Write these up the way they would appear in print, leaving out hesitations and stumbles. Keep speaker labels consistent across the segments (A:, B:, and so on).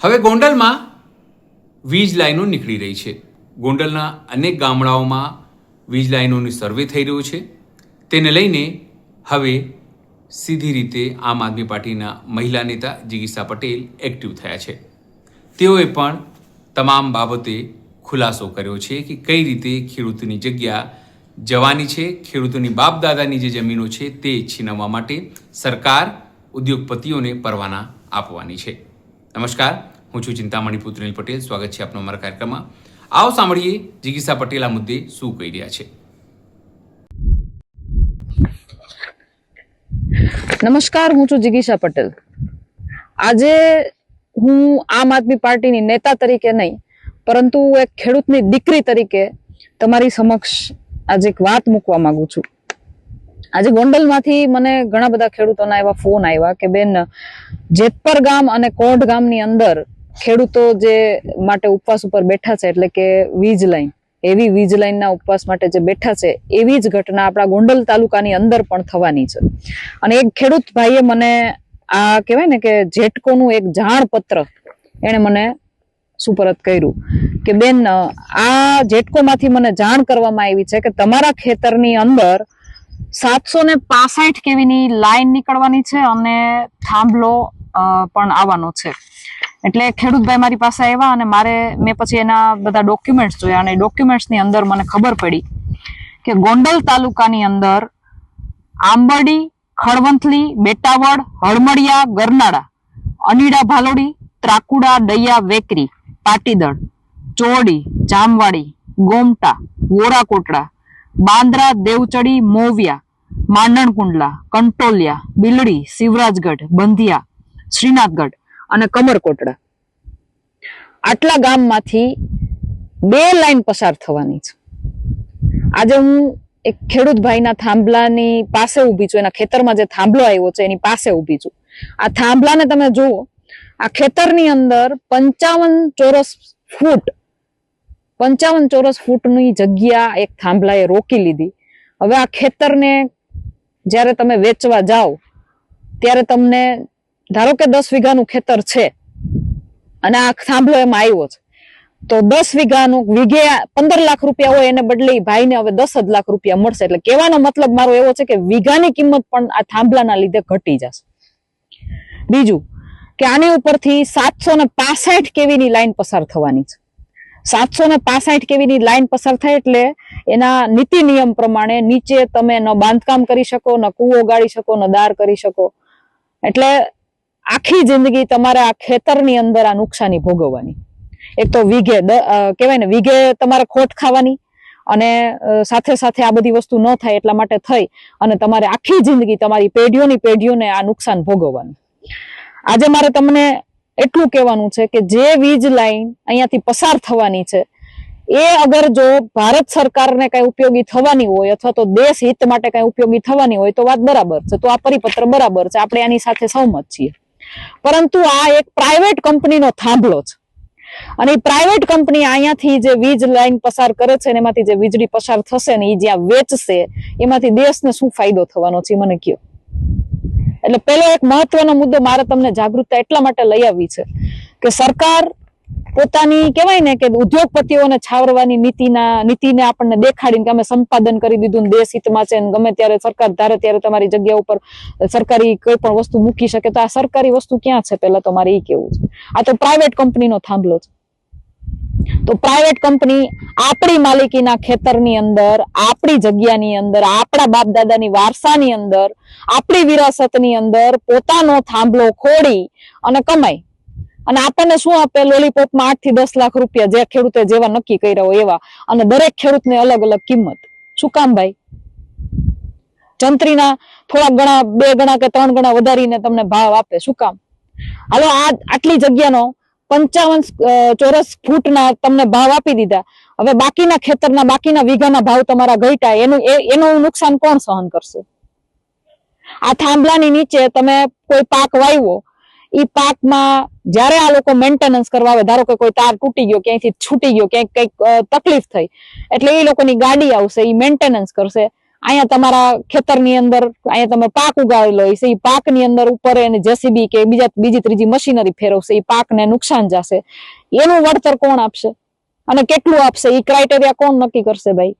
A: હવે ગોંડલમાં વીજ લાઈનો નીકળી રહી છે. ગોંડલના અનેક ગામડાઓમાં વીજ લાઈનોની સર્વે થઈ રહ્યો છે. તેને લઈને હવે સીધી રીતે આમ આદમી પાર્ટીના મહિલા નેતા જિગીષા પટેલ એક્ટિવ થયા છે. તેઓએ પણ તમામ બાબતે ખુલાસો કર્યો છે કે કઈ રીતે ખેડૂતની જગ્યા જવાની છે, ખેડૂતોની બાપદાદાની જે જમીનો છે તે છીનવવા માટે સરકાર ઉદ્યોગપતિઓને પરવાના આપવાની છે. નમસ્કાર, હું છું ચિંતામણી પુત્રનીલ પટેલ. સ્વાગત છે આપનો અમારા કાર્યક્રમમાં. આવો સાંભળીએ જિગીષા પટેલ આ મુદ્દે શું કહી રહ્યા છે.
B: નમસ્કાર, હું છું જિગીષા પટેલ. આજે હું આમ આદમી પાર્ટીની નેતા તરીકે નહીં, પરંતુ એક ખેડૂતની દીકરી તરીકે તમારી સમક્ષ આજે એક વાત મૂકવા માંગુ છું. આજે ગોંડલમાંથી મને ઘણા બધા ખેડૂતોના એવા ફોન આવ્યા કે બેન, જેતપર ગામ અને કોઢ ગામની અંદર ખેડૂતો જે માટે ઉપવાસ ઉપર બેઠા છે, એટલે કે વીજ લાઈન, એવી વીજ લાઈનના ઉપવાસ માટે જે બેઠા છે, એવી જ ઘટના આપણા ગોંડલ તાલુકાની અંદર પણ થવાની છે. અને એક ખેડૂત ભાઈએ મને આ કહેવાય ને કે જેટકોનું એક જાણ પત્ર એને મને સુપરત કર્યું કે બેન, આ જેટકોમાંથી મને જાણ કરવામાં આવી છે કે તમારા ખેતરની અંદર 765 કેવીની લાઈન નીકળવાની છે અને થાંભલો પણ આવવાનો છે. એટલે ખેડૂતભાઈ મારી પાસે આવ્યા અને મેં પછી એના બધા ડોક્યુમેન્ટ્સ જોયા અને ડોક્યુમેન્ટ્સની અંદર મને ખબર પડી કે ગોંડલ તાલુકાની અંદર આંબરડી, ખળવંથલી, બેટાવળ, હળમડિયા, ગરનાળા, અનીડા ભાલોડી, ત્રાકુડા, ડૈયા, વેકરી, પાટીદળ, ચોરડી, જામવાડી, ગોમટા, વોરાકોટડા, બાંદ્રા, દેવચડી, મોવિયા, માંડણકુંડલા, કંટોલિયા, બિલડી, શિવરાજગઢ, બંધિયા, શ્રીનાથગઢ અને કમરકોટડા, આટલા ગામમાંથી 2 લાઈન પસાર થવાની છે. આજે હું એક ખેડૂત ભાઈના થાંભલાની પાસે ઊભી છું. એના ખેતરમાં જે થાંભલો આવ્યો છે એની પાસે ઊભી છું. આ થાંભલાને તમે જુઓ, આ ખેતરની અંદર 55 ચોરસ ફૂટની જગ્યા એક થાંભલાએ રોકી લીધી. હવે આ ખેતરને જ્યારે તમે વેચવા જાઓ ત્યારે તમને ધારો કે 10 વીઘાનું ખેતર છે અને આ થાંભલો એમાં આવ્યો છે, તો 10 વીઘાનું વીઘે 15 લાખ રૂપિયા હોય એને બદલે ભાઈને હવે 10 જ લાખ રૂપિયા મળશે. એટલે કહેવાનો મતલબ મારો એવો છે કે વીઘાની કિંમત પણ આ થાંભલાના લીધે ઘટી જશે. બીજું કે આની ઉપરથી 765 કેવીની લાઈન પસાર થવાની છે. 765 કેવીની લાઈન પસાર થાય એટલે એના નીતિ નિયમ પ્રમાણે નીચે તમે ન બાંધકામ કરી શકો, ન કૂવો ગાળી શકો, ન દાર કરી શકો. એટલે આખી જિંદગી તમારે આ ખેતરની અંદર આ નુકસાની ભોગવવાની. એક તો વીઘે કહેવાય ને, વીઘે તમારે ખોટ ખાવાની અને સાથે સાથે આ બધી વસ્તુ ન થાય એટલા માટે થઈ અને તમારે આખી જિંદગી તમારી પેઢીઓને આ નુકસાન ભોગવવાનું. આજે મારે તમને એટલું કહેવાનું છે કે જે વીજ લાઈન અહીંયાથી પસાર થવાની છે એ અગર જો ભારત સરકારને કઈ ઉપયોગી થવાની હોય અથવા તો દેશ હિત માટે કઈ ઉપયોગી થવાની હોય તો વાત બરાબર છે, તો આ પરિપત્ર બરાબર છે, આપણે આની સાથે સહમત છીએ. પરંતુ આ એક પ્રાઇવેટ કંપનીનો થાંભલો છે અને એ પ્રાઇવેટ કંપની અહીંયાથી જે વીજ લાઈન પસાર કરે છે એમાંથી જે વીજળી પસાર થશે ને એ જ્યાં વેચશે એમાંથી દેશને શું ફાયદો થવાનો છે મને કયો. એટલે પેલો એક મહત્વનો મુદ્દો મારે તમને જાગૃતતા એટલા માટે લઈ આવી છે કે સરકાર પોતાની કહેવાય ને કે ઉદ્યોગપતિઓને છાવરવાની નીતિને આપણને દેખાડીને કે અમે સંપાદન કરી દીધું, દેશ હિતમાં છે, ગમે ત્યારે સરકાર ધારે ત્યારે તમારી જગ્યા ઉપર સરકારી કોઈ પણ વસ્તુ મૂકી શકે. તો આ સરકારી વસ્તુ ક્યાં છે પેલા તો મારે એ કેવું છે. આ તો પ્રાઇવેટ કંપનીનો થાંભલો છે. તો પ્રાઇવેટ કંપની આપણી માલિકીના ખેતરની અંદર, આપણી જગ્યાની અંદર, આપણા બાપ દાદાની વારસાની અંદર, આપણી વિરાસતની અંદર પોતાનો થાંભલો ખોડી અને કમાય અને આપણને શું આપે? લોલીપોપમાં 8 થી 10 લાખ રૂપિયા, જે ખેડૂતે જેવા નક્કી કર્યા હોય એવા, અને દરેક ખેડૂતને અલગ અલગ કિંમત. શું કામ ભાઈ? જંત્રીના થોડા ગણા, 2 ગણા કે 3 ગણા વધારીને તમને ભાવ આપે. શું કામ? હાલો, આટલી જગ્યાનો 55 ચોરસ ફૂટના તમને ભાવ આપી દીધા. હવે બાકીના ખેતરના બાકીના વીઘાના ભાવ તમારા ઘટ્યા, એનું નુકસાન કોણ સહન કરશે? આ થાંભલાની નીચે તમે કોઈ પાક વાવ્યો, એ પાકમાં જયારે આ લોકો મેન્ટેનન્સ કરવા આવે, ધારો કે કોઈ તાર તૂટી ગયો, ક્યાંયથી છૂટી ગયો, ક્યાંક કઈક તકલીફ થઈ, એટલે એ લોકોની ગાડી આવશે, એ મેન્ટેનન્સ કરશે. અહીંયા તમારા ખેતરની અંદર અહીંયા તમે પાક ઉગાવેલો હશે, એ પાકની અંદર ઉપર એને જેસીબી કે બીજી ત્રીજી મશીનરી ફેરવશે, એ પાકને નુકસાન જશે, એનું વળતર કોણ આપશે અને કેટલું આપશે એ ક્રાઇટેરિયા કોણ નક્કી કરશે ભાઈ?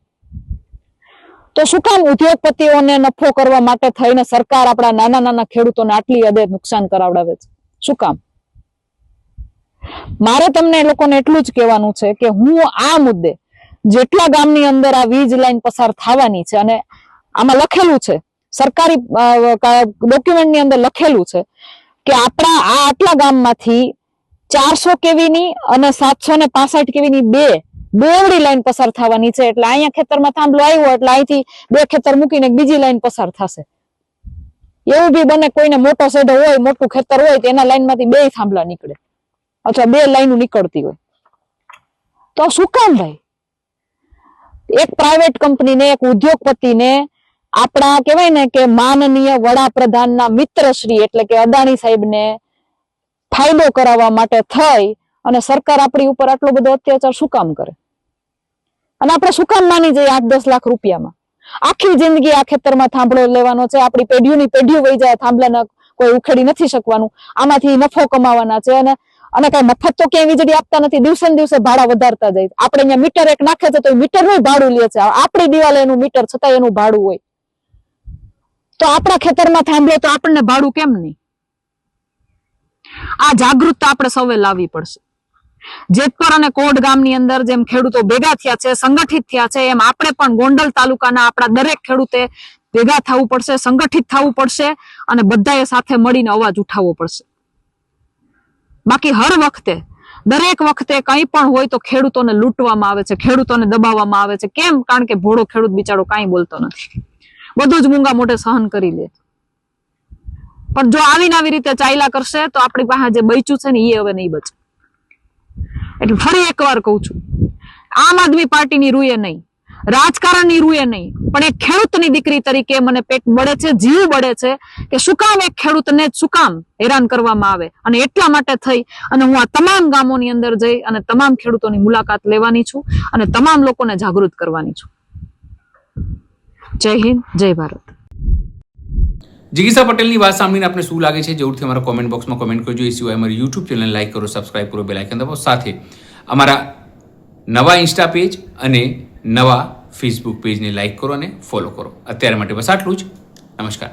B: તો શું કામ ઉદ્યોગપતિઓને નફો કરવા માટે થઈને સરકાર આપણા નાના નાના ખેડૂતોને આટલી હદે નુકસાન કરાવડાવે છે? શું કામ? મારે તમને એ લોકોને એટલું જ કહેવાનું છે કે હું આ મુદ્દે જેટલા ગામની અંદર આ વીજ લાઈન પસાર થવાની છે, અને આમાં લખેલું છે, સરકારી ડોક્યુમેન્ટની અંદર લખેલું છે કે આપણા આ આટલા ગામમાંથી 400 કેવીની અને 765 કેવીની બેવડી લાઈન પસાર થવાની છે. એટલે અહીંયા ખેતરમાં થાંભલો આવ્યો એટલે અહીંથી 2 ખેતર મૂકીને બીજી લાઈન પસાર થશે. એવું બી બને કોઈને મોટો સેડો હોય, મોટું ખેતર હોય તો એના લાઈનમાંથી 2 થાંભલા નીકળે અથવા 2 લાઈનો નીકળતી હોય. તો શું કામ ભાઈ? એક પ્રાઇવેટ કંપનીને, એક ઉદ્યોગપતિને આપણા કહેવાય ને કે માનનીય વડાપ્રધાનના મિત્રશ્રી એટલે કે અદાણી સાહેબને ફાયદો કરાવવા માટે થઈ અને સરકાર આપણી ઉપર આટલો બધો અત્યાચાર શું કામ કરે? અને આપણે શું કામ માની જઈએ 8-10 લાખ રૂપિયામાં? આખી જિંદગી આ ખેતરમાં થાંભલો લેવાનો છે, આપણી પેઢીઓની પેઢીઓ વહી જાય, થાંભલાના કોઈ ઉખેડી નથી શકવાનું, આમાંથી નફો કમાવાના છે. અને કઈ મફત તો ક્યાંય વીજળી આપતા નથી, દિવસે ને દિવસે ભાડા વધારતા જાય. આપણે અહીંયા મીટર એક નાખે છે તો એ મીટરનું ભાડું લે છે, આપણી દિવાલે એનું મીટર છતાં એનું ભાડું હોય. તો આપણા ખેતરમાં થાંભલો તો આપણને ભાડું કેમ નહીં? આ જાગૃતતા આપણે સૌએ લાવવી પડશે. જેતપુર અને કોટ ગામની અંદર જેમ ખેડૂતો ભેગા થયા છે, સંગઠિત થયા છે, એમ આપણે પણ ગોંડલ તાલુકાના આપણા દરેક ખેડૂતે ભેગા થવું પડશે, સંગઠિત થવું પડશે અને બધાએ સાથે મળીને અવાજ ઉઠાવવો પડશે. બાકી હર વખતે દરેક વખતે કંઈ પણ હોય તો ખેડૂતોને લૂંટવામાં આવે છે, ખેડૂતોને દબાવવામાં આવે છે. કેમ? કારણ કે ભોળો ખેડૂત બિચારો કાંઈ બોલતો નથી, બધું જ મૂંગા મોઢે સહન કરી લે. પણ જો આવી રીતે ચાલ્યા કરશે તો આપણી પાસે જે બચ્યું છે ને એ હવે નહીં બચે. એટલે ફરી એકવાર કહું છું, આમ આદમી પાર્ટીની રૂએ નહીં, રાજકારણની રૂએ નહીં, પણ એક ખેડૂતની દીકરી તરીકે મને પેટ બળે છે, જીવ બળે છે કે શું કામ એક ખેડૂતને શું કામ હેરાન કરવામાં આવે. અને એટલા માટે થઈ અને હું આ તમામ ગામોની અંદર જઈ અને તમામ ખેડૂતોની મુલાકાત લેવાની છું અને તમામ લોકોને જાગૃત કરવાની છું. જય હિન્દ, જય ભારત.
A: જિગીસા પટેલની વાત સાંભળીને આપને શું લાગે છે જરૂરથી અમારા કોમેન્ટ બોક્સમાં કોમેન્ટ કરજો. એ સિવાય અમારી યુટ્યુબ ચેનલને લાઈક કરો, સબસ્ક્રાઇબ કરો, બેલ આઇકન દબાવો. સાથે અમારા નવા ઇન્સ્ટા પેજ અને નવા ફેસબુક પેજને લાઈક કરો અને ફોલો કરો. અત્યારે માટે બસ આટલું જ. નમસ્કાર.